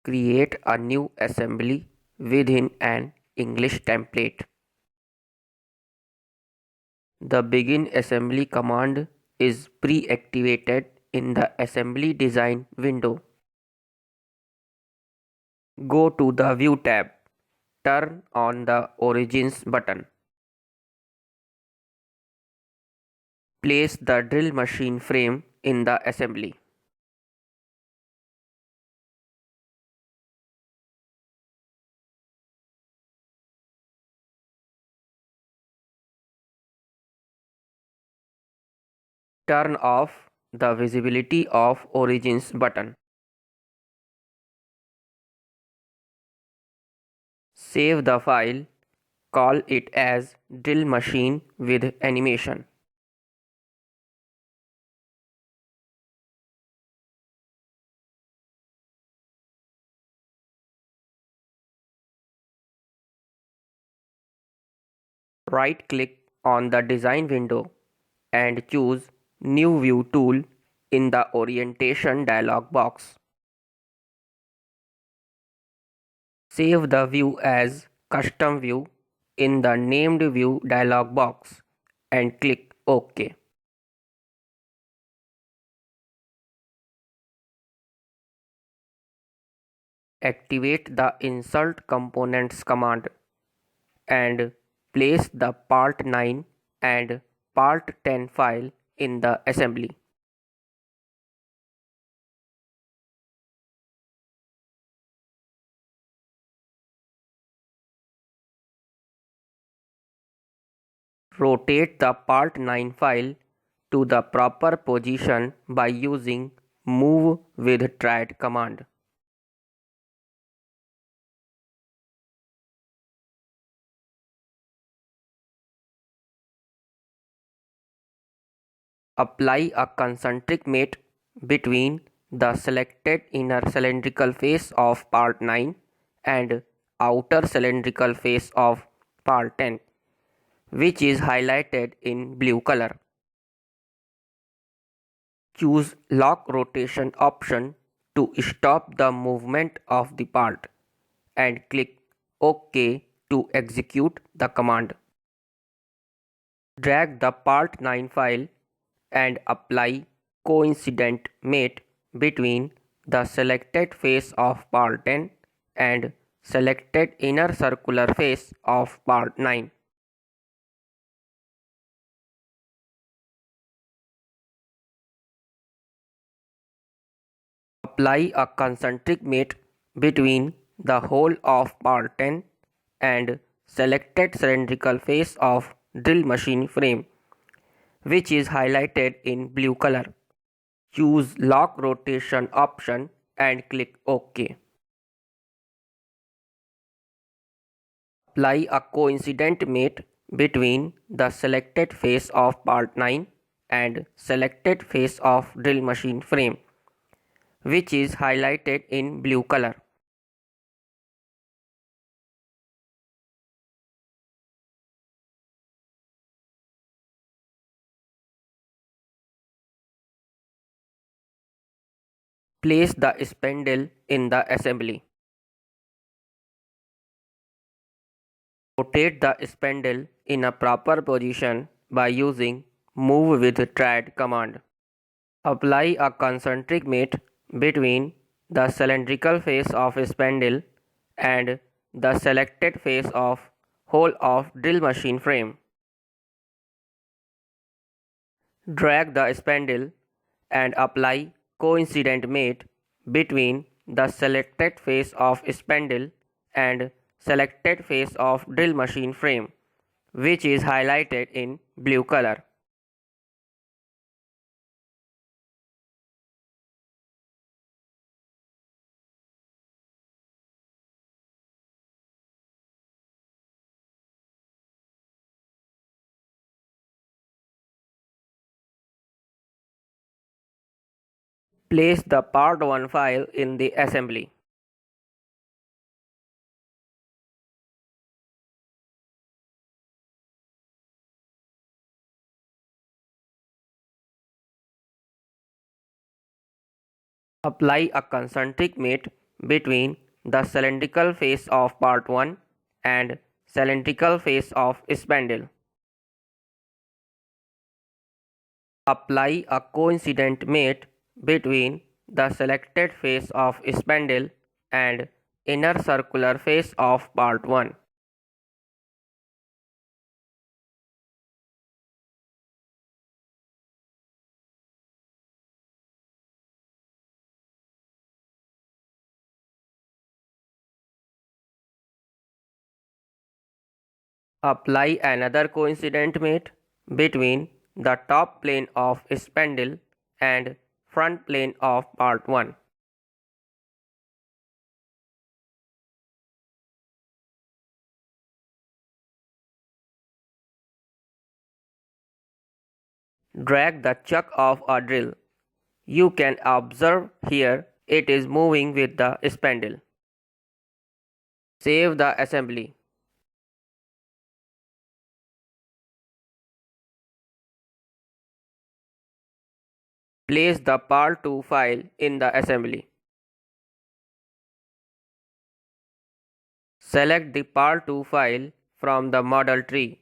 Create a new assembly within an English template. The begin assembly command is pre-activated in the assembly design window. Go to the View tab. Turn on the Origins button. Place the drill machine frame in the assembly. Turn off the Visibility of Origins button. Save the file. Call it as drill machine with animation. Right-click on the design window and choose New View tool in the Orientation dialog box. Save the view as Custom View in the Named View dialog box and click OK. Activate the Insert Components command and place the Part 9 and Part 10 file in the assembly. Rotate the Part 9 file to the proper position by using Move with Trad command. Apply a concentric mate between the selected inner cylindrical face of part 9 and outer cylindrical face of part 10, which is highlighted in blue color. Choose lock rotation option to stop the movement of the part and click OK to execute the command. Drag the part 9 file and apply coincident mate between the selected face of part 10 and selected inner circular face of part 9. Apply a concentric mate between the whole of part 10 and selected cylindrical face of drill machine frame, which is highlighted in blue color. Choose lock rotation option and click OK. Apply a coincident mate between the selected face of part 9 and selected face of drill machine frame, which is highlighted in blue color. Place the spindle in the assembly. Rotate the spindle in a proper position by using Move with Trad command. Apply a concentric mate between the cylindrical face of spindle and the selected face of whole of drill machine frame. Drag the spindle and apply coincident mate between the selected face of spindle and selected face of drill machine frame, which is highlighted in blue color. Place the part 1 file in the assembly. Apply a concentric mate between the cylindrical face of part 1 and cylindrical face of spindle. Apply a coincident mate between the selected face of spindle and inner circular face of part 1. Apply another coincident mate between the top plane of spindle and front plane of part 1. Drag the chuck of a drill. You can observe here it is moving with the spindle. Save the assembly. Place the PAL2 file in the assembly. Select the PAL2 file from the model tree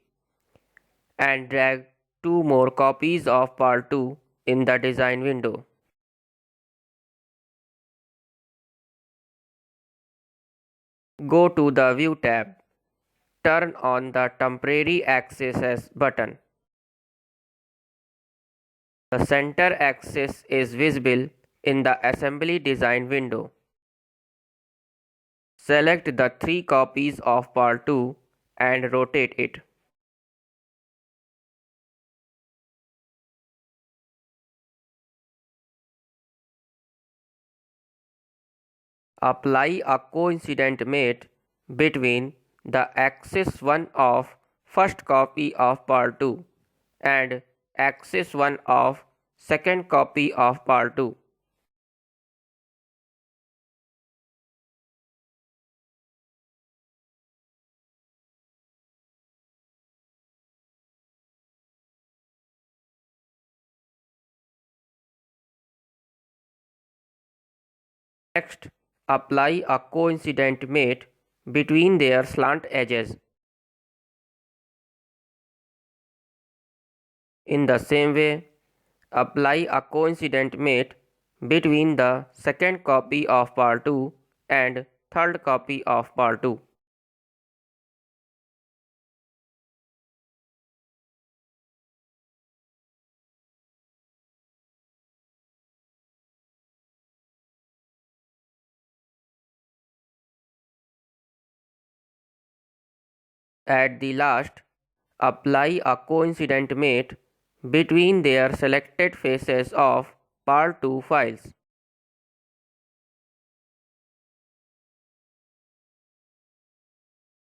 and drag two more copies of PAL2 in the design window. Go to the View tab. Turn on the Temporary Axis button. The center axis is visible in the assembly design window. Select the three copies of PAL2 and rotate it. Apply a coincident mate between the axis 1 of first copy of PAL2 and axis 1 of second copy of PAL2. Next, apply a coincident mate between their slant edges. In the same way, apply a coincident mate between the second copy of PAL2 and third copy of PAL2. At the last, apply a coincident mate between their selected faces of PAL2 files.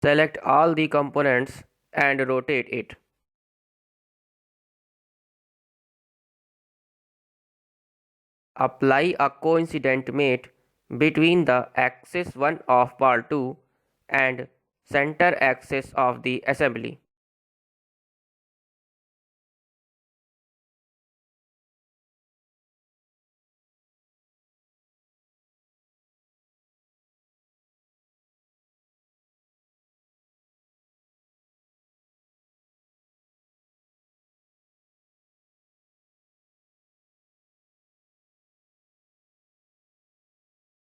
Select all the components and rotate it. Apply a coincident mate between the axis 1 of PAL2 and center axis of the assembly.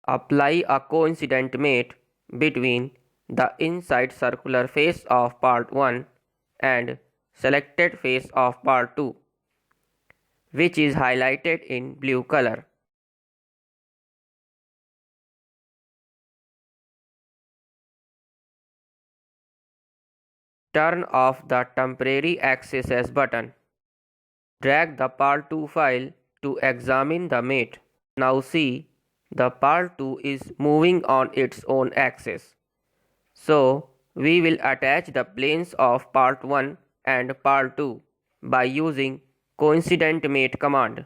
Apply a coincident mate between the inside circular face of part 1 and selected face of part 2, which is highlighted in blue color. Turn off the Temporary Axis button. Drag the PAL2 file to examine the mate. Now see, the PAL2 is moving on its own axis. So, we will attach the planes of part 1 and part 2 by using coincident mate command.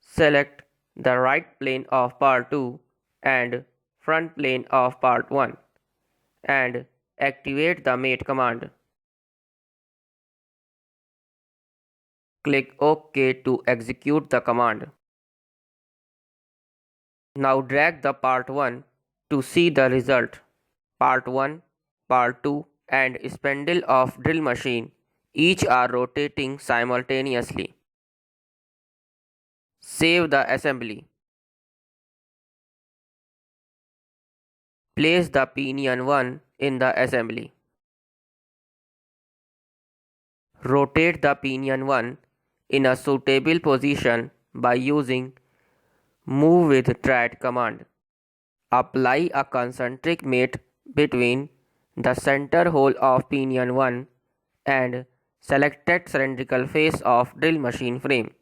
Select the right plane of part 2 and front plane of part 1 and activate the mate command. Click OK to execute the command. Now drag the part 1 to see the result. Part 1, Part 2 and spindle of drill machine each are rotating simultaneously. Save the assembly. Place the pinion 1 in the assembly. Rotate the pinion 1 in a suitable position by using Move with Thread command. Apply a concentric mate between the center hole of pinion 1 and selected cylindrical face of drill machine frame,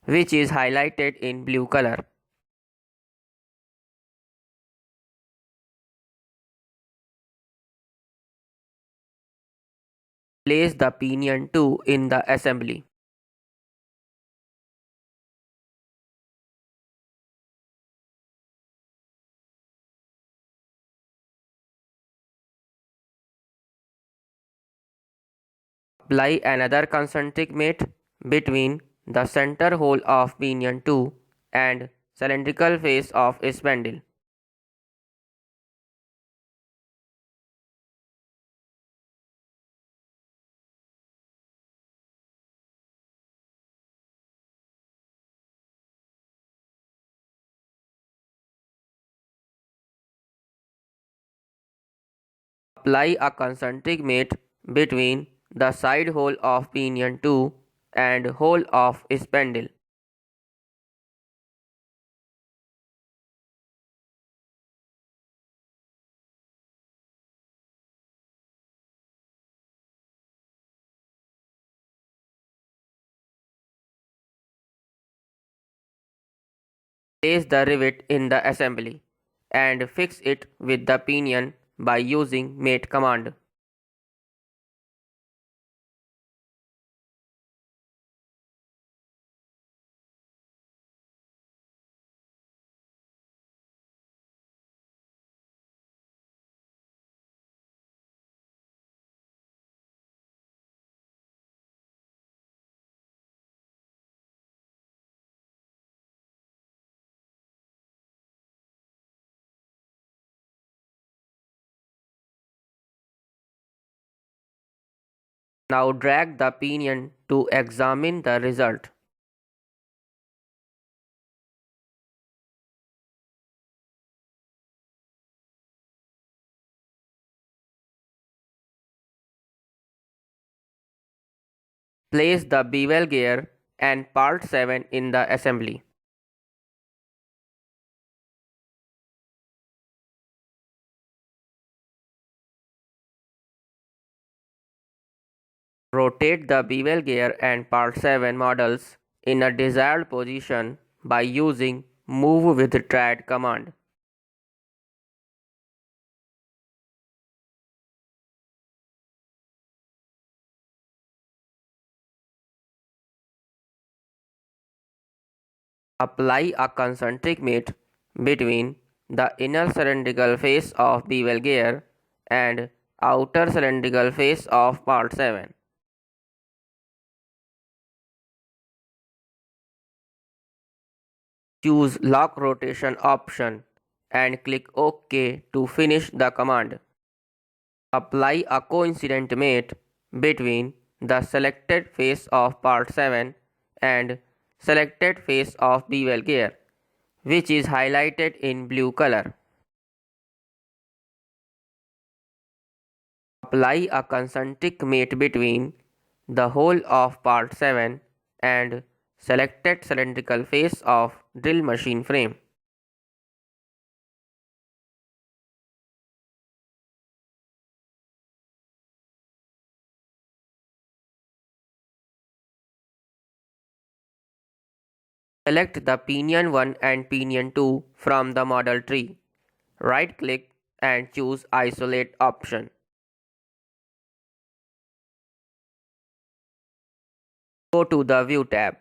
which is highlighted in blue color. Place the pinion 2 in the assembly. Apply another concentric mate between the center hole of pinion 2 and cylindrical face of spindle. Apply a concentric mate between the side hole of pinion 2 and hole of spindle. Place the rivet in the assembly and fix it with the pinion by using mate command. Now drag the pinion to examine the result. Place the bevel gear and part 7 in the assembly. Rotate the bevel gear and part 7 models in a desired position by using Move with Thread command. Apply a concentric mate between the inner cylindrical face of bevel gear and outer cylindrical face of part 7. Choose lock rotation option and click OK to finish the command. Apply a coincident mate between the selected face of part 7 and selected face of bevel gear, which is highlighted in blue color. Apply a concentric mate between the hole of part 7 and selected cylindrical face of drill machine frame. Select the pinion 1 and pinion 2 from the model tree. Right click and choose Isolate option. Go to the View tab.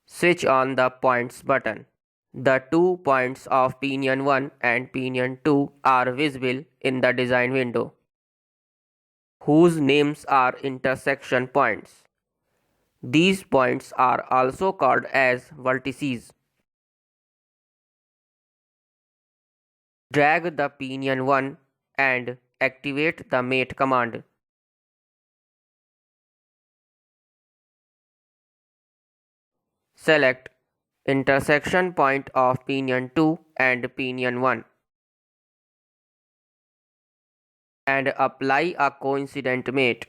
Switch on the Points button. The 2 points of pinion 1 and pinion 2 are visible in the design window, whose names are intersection points. These points are also called as vertices. Drag the pinion 1 and activate the mate command. Select intersection point of pinion 2 and pinion 1 and apply a coincident mate.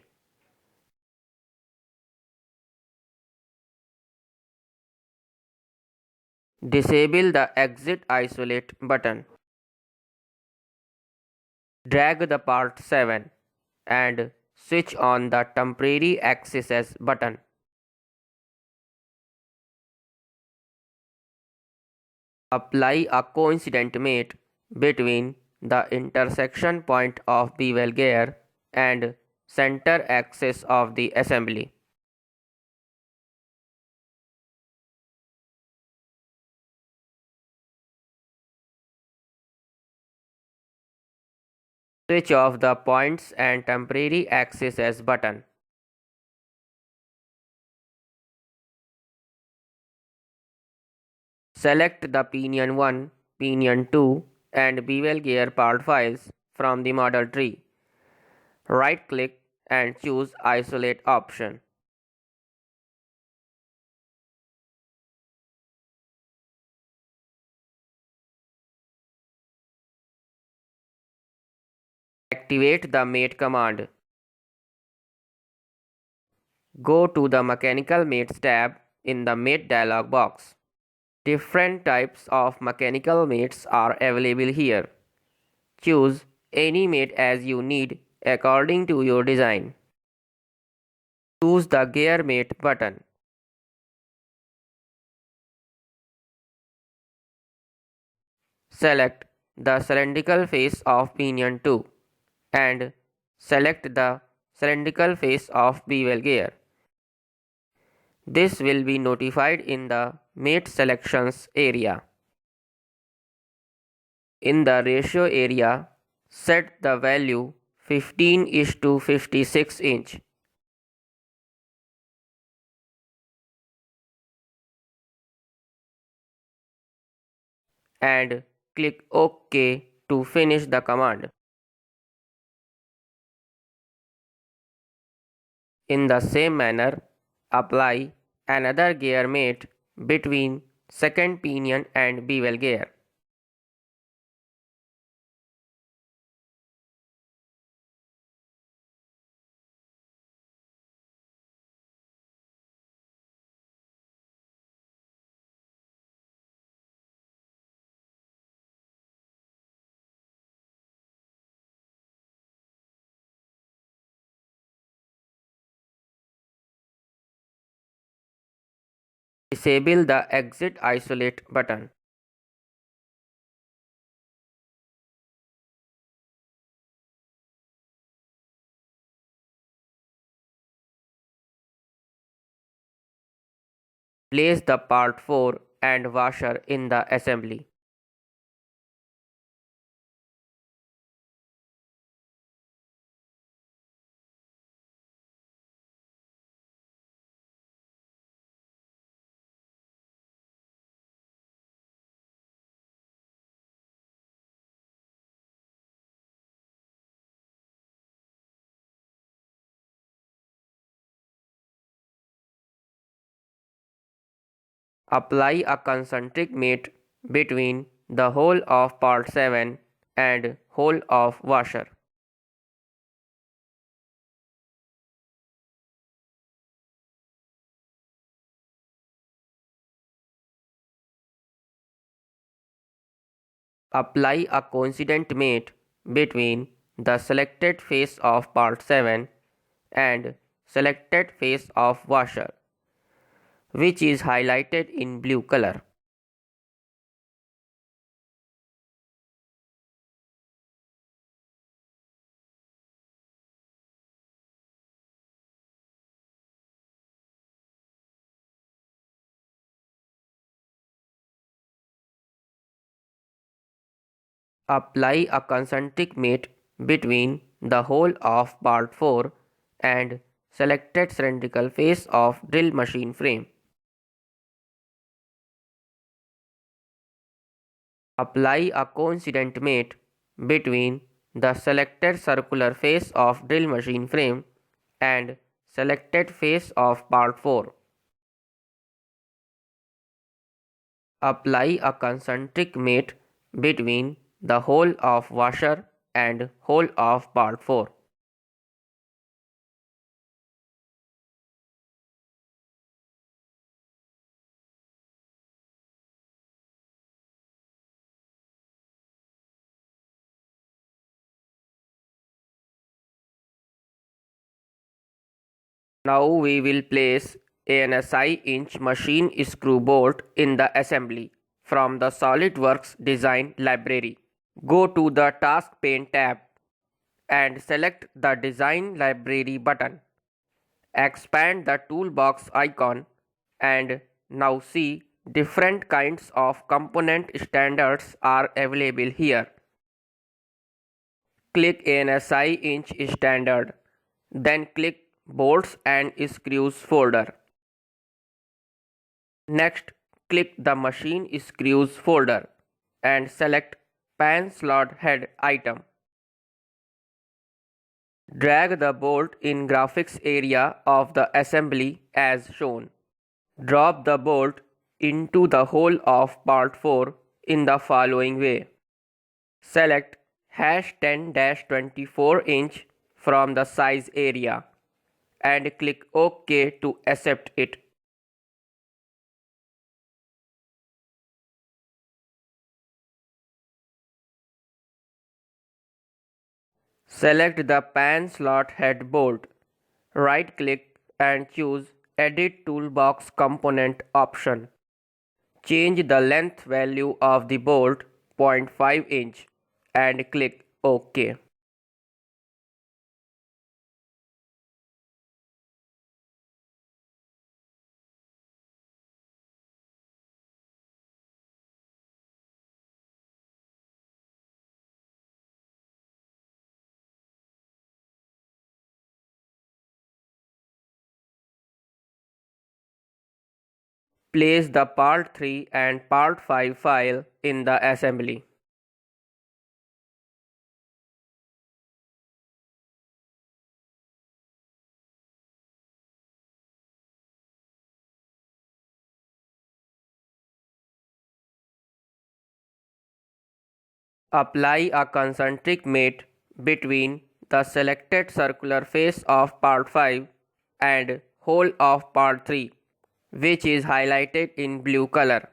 Disable the exit isolate button. Drag the part 7 and switch on the temporary accesses button. Apply a coincident mate between the intersection point of bevel gear and center axis of the assembly. Switch off the points and temporary accesses button. Select the pinion 1, pinion 2 and bevel gear part files from the model tree. Right click and choose isolate option. Activate the mate command. Go to the Mechanical Mates tab in the Mate dialog box. Different types of mechanical mates are available here. Choose any mate as you need according to your design. Choose the Gear Mate button. Select the cylindrical face of pinion 2 and select the cylindrical face of bevel gear. This will be notified in the Mate Selections area. In the ratio area, set the value 15:56 inch. And click OK to finish the command. In the same manner, apply another gear mate between second pinion and bevel gear. Disable the exit isolate button. Place the part 4 and washer in the assembly. Apply a concentric mate between the hole of part 7 and hole of washer. Apply a coincident mate between the selected face of part 7 and selected face of washer, which is highlighted in blue color. Apply a concentric mate between the hole of part 4 and selected cylindrical face of drill machine frame. Apply a coincident mate between the selected circular face of drill machine frame and selected face of part 4. Apply a concentric mate between the hole of washer and hole of part 4. Now we will place an SI inch machine screw bolt in the assembly from the SolidWorks design library. Go to the Task pane tab and select the Design Library button. Expand the toolbox icon and now see different kinds of component standards are available here. Click an SI inch standard, then click Bolts and Screws folder. Next, click the Machine Screws folder and select Pan slot head item. Drag the bolt in graphics area of the assembly as shown. Drop the bolt into the hole of part 4 in the following way. Select #10-24 inch from the size area and click OK to accept it. Select the pan slot head bolt. Right click and choose Edit Toolbox Component option. Change the length value of the bolt 0.5 inch and click OK. Place the part 3 and part 5 file in the assembly. Apply a concentric mate between the selected circular face of part 5 and hole of part 3, which is highlighted in blue color.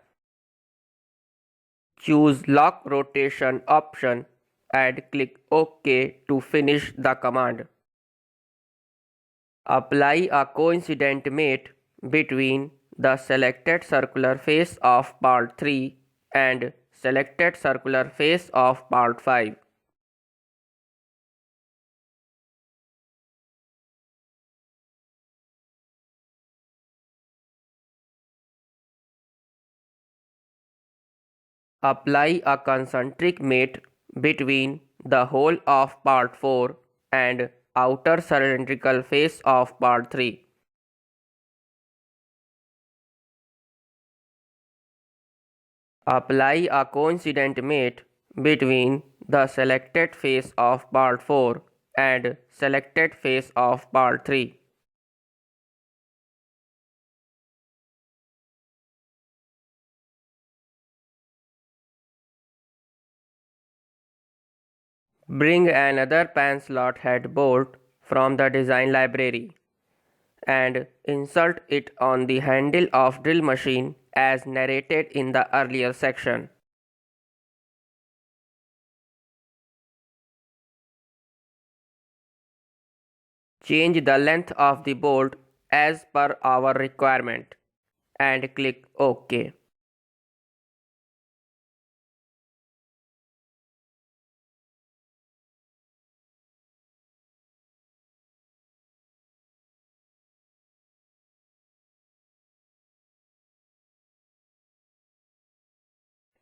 Choose Lock Rotation option and click OK to finish the command. Apply a coincident mate between the selected circular face of part 3 and selected circular face of part 5. Apply a concentric mate between the hole of part 4 and outer cylindrical face of part 3. Apply a coincident mate between the selected face of part 4 and selected face of part 3. Bring another pan slot head bolt from the design library and insert it on the handle of drill machine as narrated in the earlier section. Change the length of the bolt as per our requirement and click OK.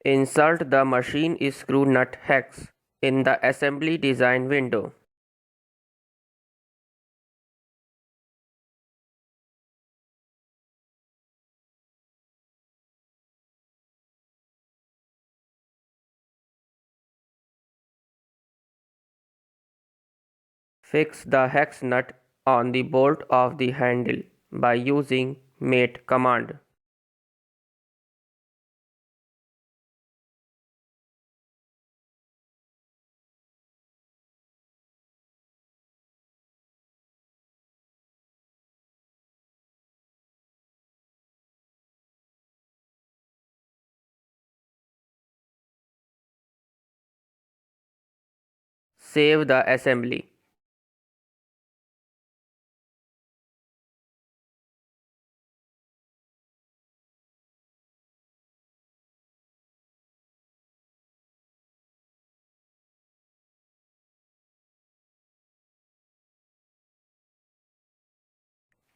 Insert the machine screw nut hex in the assembly design window. Fix the hex nut on the bolt of the handle by using mate command. Save the assembly.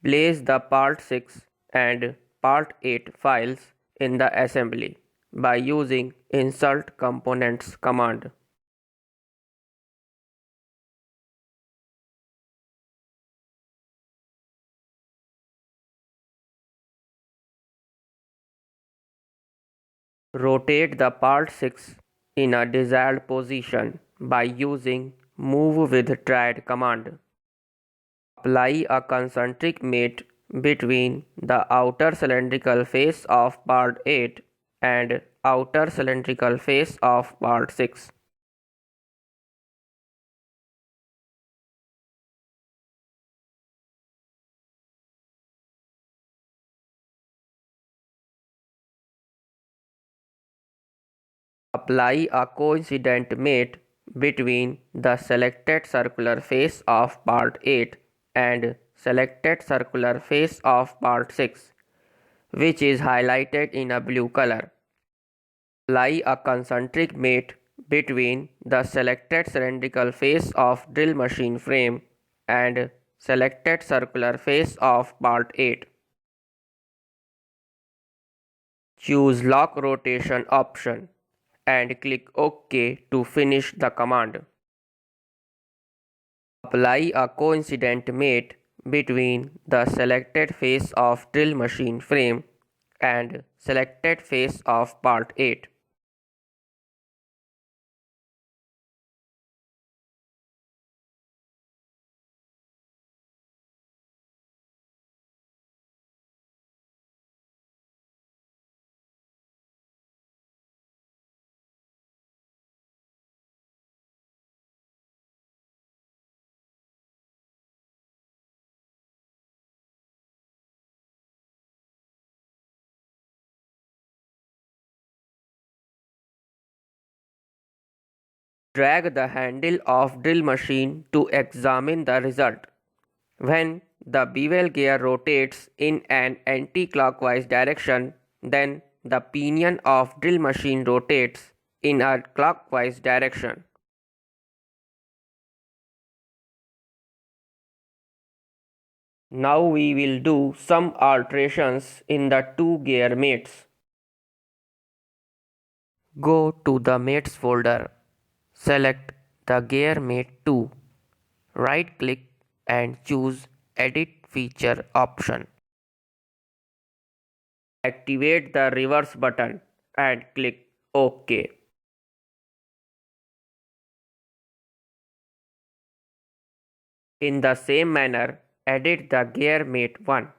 Place the Part 6 and Part 8 files in the assembly by using Insert Components command. Rotate the Part 6 in a desired position by using Move with Triad command. Apply a concentric mate between the outer cylindrical face of part 8 and outer cylindrical face of part 6. Apply a coincident mate between the selected circular face of part 8 and selected circular face of part 6, which is highlighted in a blue color. Apply a concentric mate between the selected cylindrical face of drill machine frame and selected circular face of part 8. Choose lock rotation option and click OK to finish the command. Apply a coincident mate between the selected face of drill machine frame and selected face of part 8. Drag the handle of drill machine to examine the result. When the bevel gear rotates in an anti-clockwise direction, then the pinion of drill machine rotates in a clockwise direction. Now we will do some alterations in the two gear mates. Go to the mates folder. Select the gear mate 2. Right click and choose Edit Feature option. Activate the reverse button and click OK. In the same manner, edit the gear mate 1.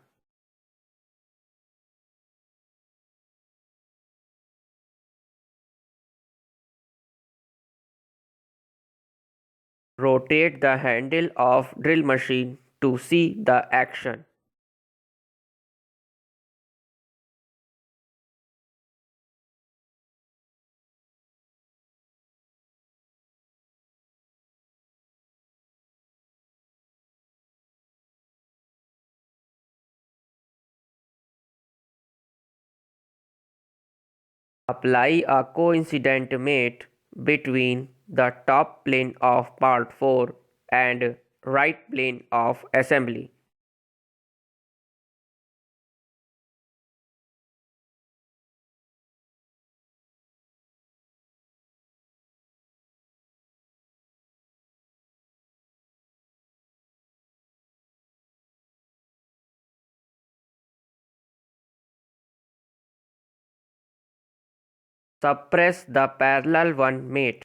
Rotate the handle of drill machine to see the action. Apply a coincident mate between the top plane of part 4 and right plane of assembly. Suppress the parallel one mate.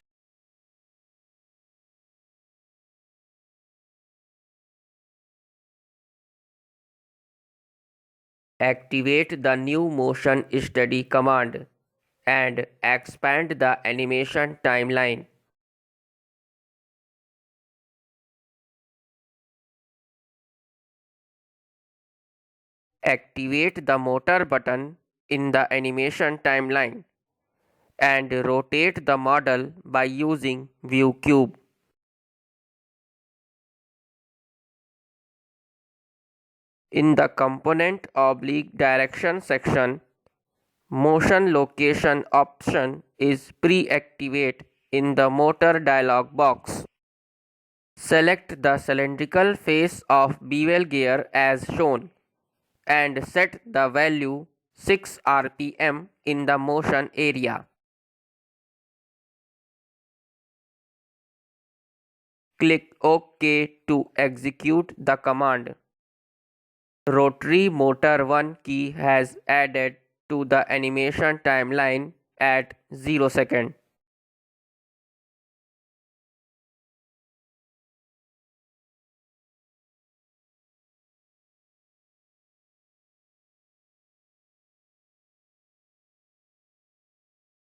Activate the new motion study command and expand the animation timeline. Activate the motor button in the animation timeline and rotate the model by using View Cube. In the component oblique direction section, motion location option is pre-activate in the motor dialog box. Select the cylindrical face of bevel gear as shown and set the value 6 rpm in the motion area. Click OK to execute the command. Rotary motor 1 key has added to the animation timeline at 0 second.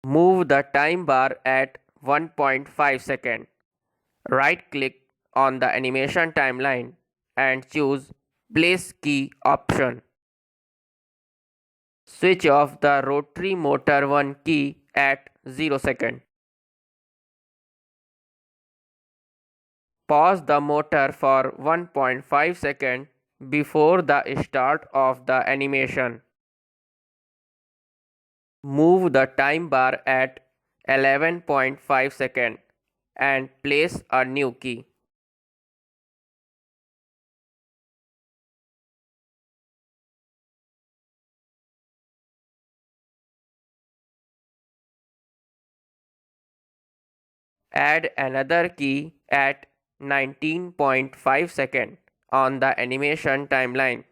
Move the time bar at 1.5 second. Right click on the animation timeline and choose Place Key option. Switch off the rotary motor 1 key at 0 second. Pause the motor for 1.5 second before the start of the animation. Move the time bar at 11.5 second and place a new key. Add another key at 19.5 second on the animation timeline.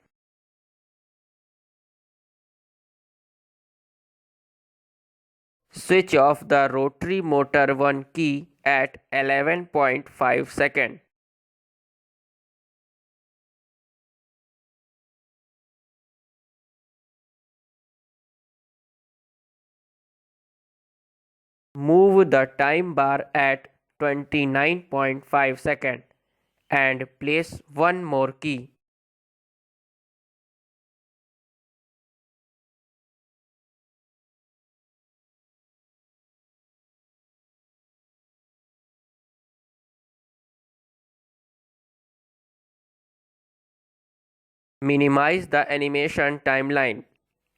Switch off the rotary motor 1 key at 11.5 second. Move the time bar at 29.5 second and place one more key. Minimize the animation timeline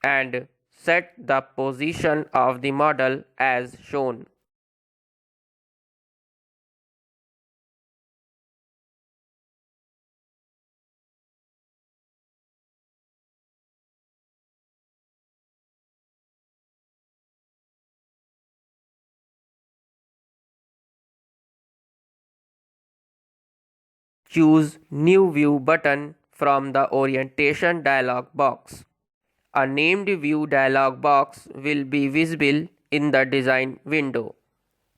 and set the position of the model as shown. Choose New View button from the Orientation dialog box. A named view dialog box will be visible in the design window,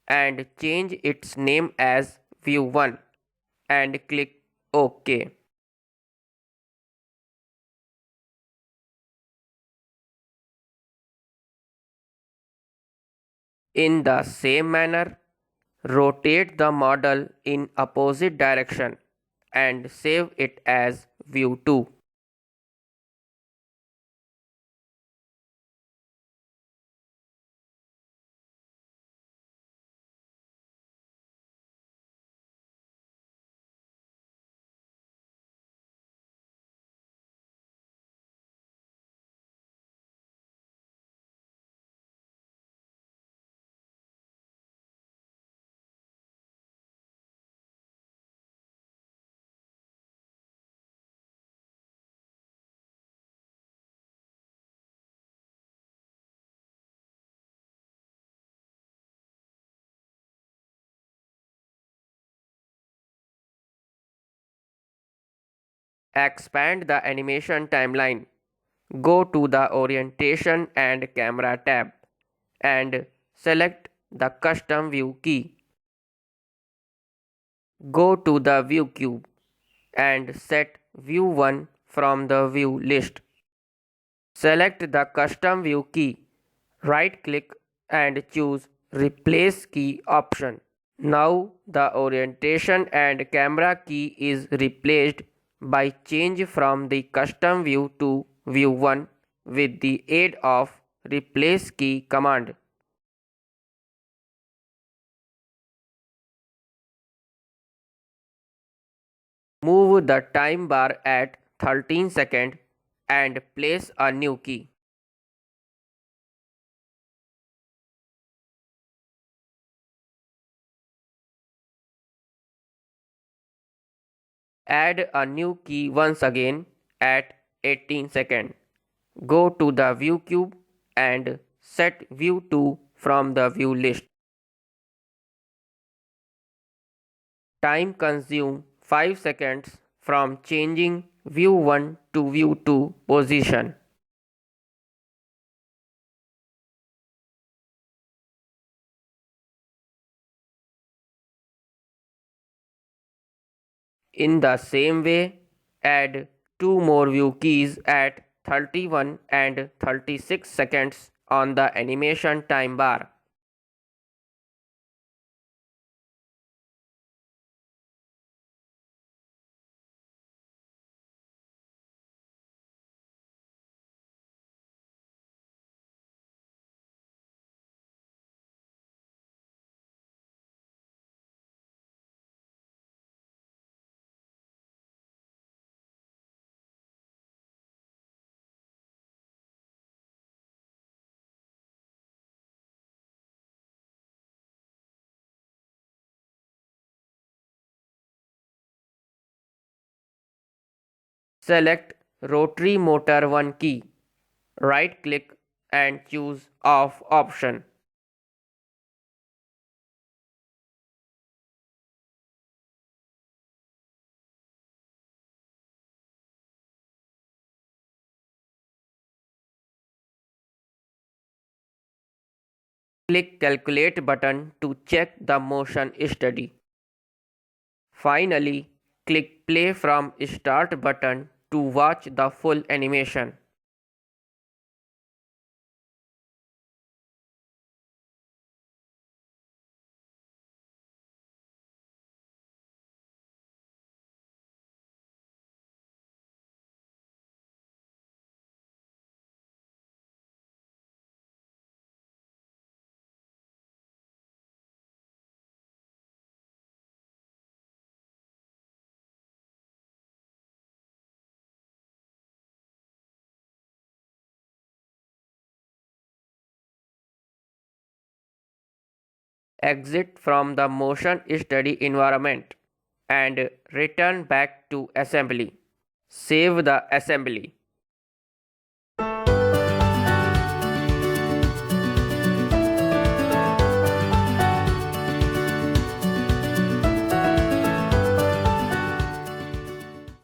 and change its name as View 1 and click OK. In the same manner, rotate the model in opposite direction and save it as View 2. Expand the animation timeline. Go to the Orientation and Camera tab and select the Custom View key. Go to the View Cube and set View 1 from the View list. Select the custom view key. Right click and choose replace key option. Now the orientation and camera key is replaced by change from the custom view to view 1 with the aid of replace key command. Move the time bar at 13 seconds and place a new key. Add a new key once again at 18 seconds. Go to the view cube and set view 2 from the view list. Time consume 5 seconds from changing view 1 to view 2 position. In the same way, add 2 more view keys at 31 and 36 seconds on the animation time bar. Select Rotary Motor 1 key. Right click and choose Off option. Click Calculate button to check the motion study. Finally, click Play from Start button to watch the full animation. Exit from the motion study environment and return back to assembly. Save the assembly.